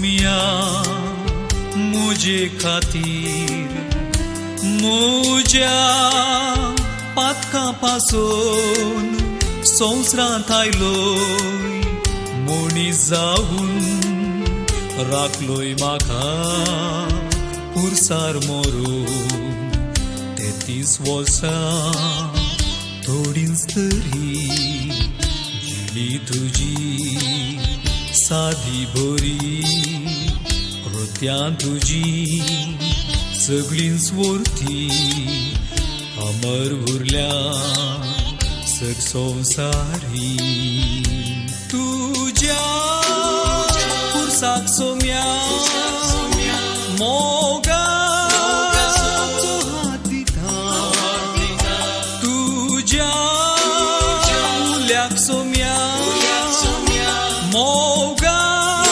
सोम्या मुझे खातीर मुझ्या पातकापासून संवसारांत आयलोय मनीस जावन राखलोय म्हाका कुर्सार मरून 33 वर्सां थोडींच तरी जिली तुजी सादी बरी कृत्यां तुजी सगळींच वर्ती अमर उरल्या सग संवसारी तुज्या कुर्साक सोम्या मोगाचो हात दिता तुज्या उल्याक सोम्या मोगान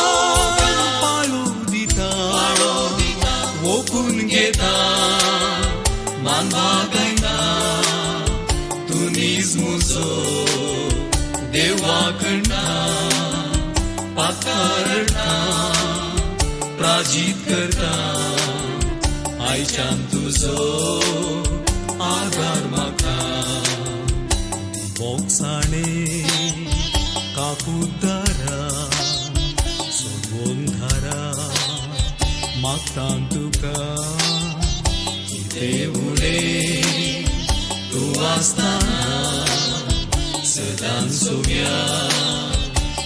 पाळू दिता ओपून घेता मान मागयता तुनीच म्हजो देवा कण्णा पाकारता प्राजीत करता आयच्यान तुजो आदार म्हाका मोगसाणे काकुदारा सोडून धारा मागतां तुका कितें उणें तूं आसतना सदांच सोम्या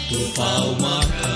तूं पाव म्हाका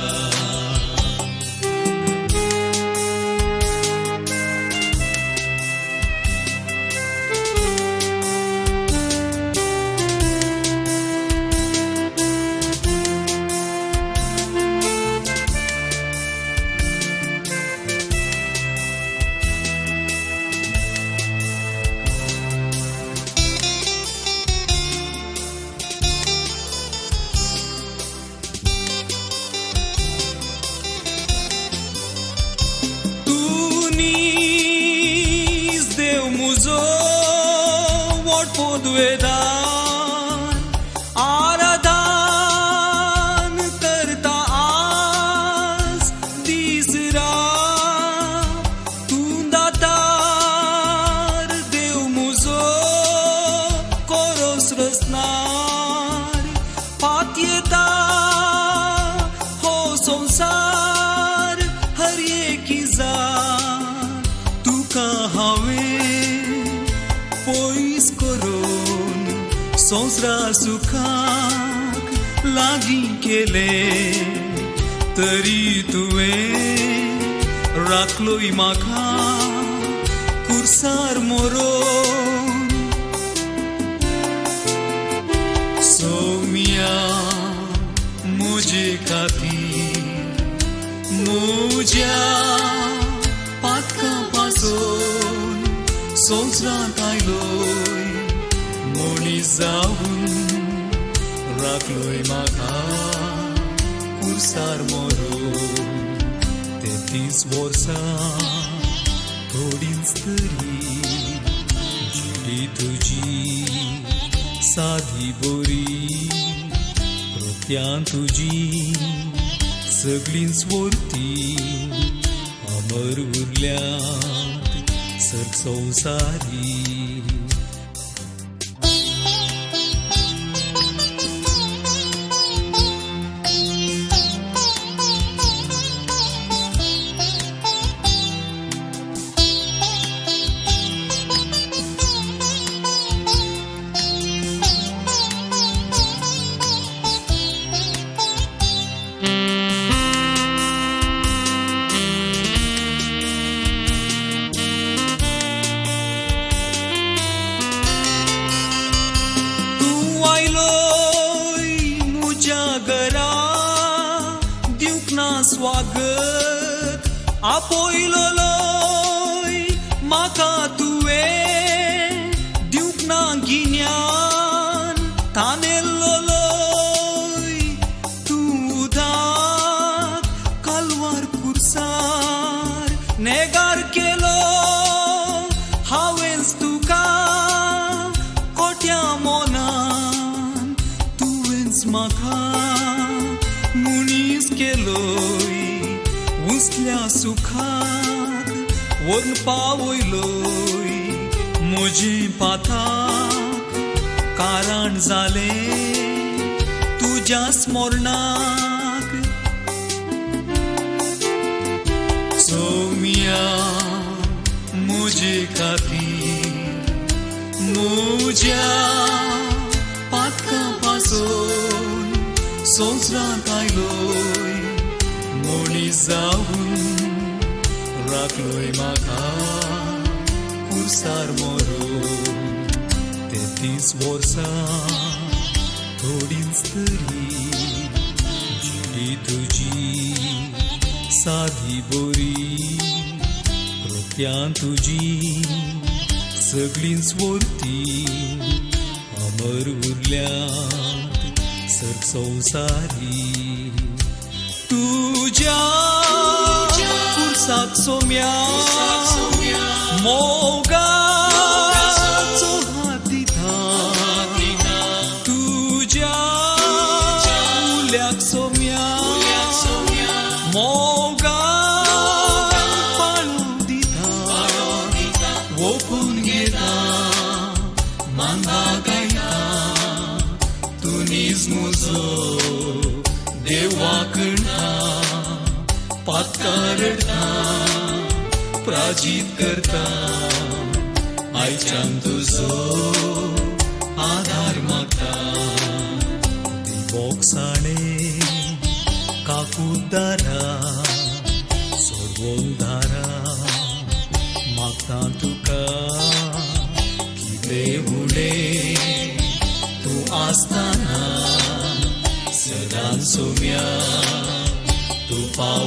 वेदान आराधन करता आज दिसरा तूं दातार देव मुजो कोरोस रचनार पातयेता हो संवसार हर एकी जाण तुका हांवें पयस करून संवसारा सुखाक लागीं केले तरी तुवें राखलोय म्हाका कुर्सार मरून सोम्या मुझे खातीर मुज्या पातकापासून संवसारांत आयलोय मनीस जावन राखलोय म्हाका कुर्सार मरून 33 वर्सां थोडींच तरी जिली तुजी सादी बरी कृत्यां तुजी सगळींच वर्ती अमर उरल्या सग संवसारी स्वागत आपयलोय म्हाका तुवें दिवंक ना गिन्यान तानेल्लोय तूं उदाक कालवार कुर्सार नेगार केलो हांवेंच तुका कोट्या मोनान तुवेंच म्हाका मनीस केलोय कसल्या सुखाक वर्ण पावयलोय म्हजे पाताक कारण जाले तुज्या स्मरणाक सौम्या म्हजे खातीर म्हज्या पातकां पासून संवसारांत आयलोय मनीस जावन राखलोय म्हाका कुर्सार मरून 33 वर्सां थोडीच तरी जिणी तुजी साधी बरी कृत्यां तुजी सगळींच वर्ती अमर उरल्यात सर्ग संवसारी तुज्या कुर्साक सोम्या मोगाचो हात दिता तुज्या उल्याक सोम्या मोगान पाळू दिता ओपून घेता मांदा गायता तुनीच म्हजो देवा करता पातकार रडता प्राजीत करता आयच्यान तुजो आधार मागता दिवोकसाणे काकूदारा सोडवोंदारा मागता तुका कितें उणें तूं आसतना सदांच सोम्या तूं पाव